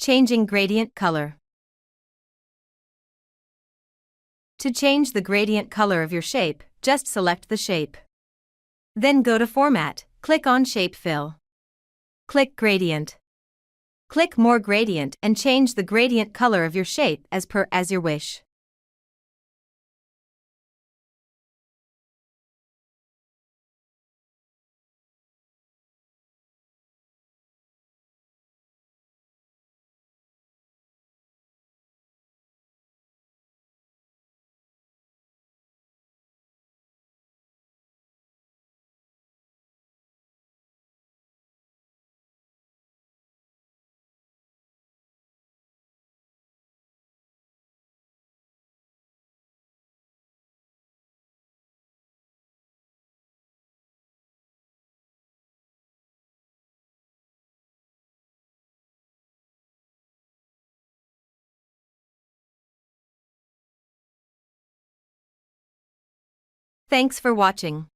Changing gradient color. To change the gradient color of your shape, just select the shape. Then go to Format, click on Shape Fill. Click Gradient. Click More Gradient and change the gradient color of your shape as your wish. Thanks for watching.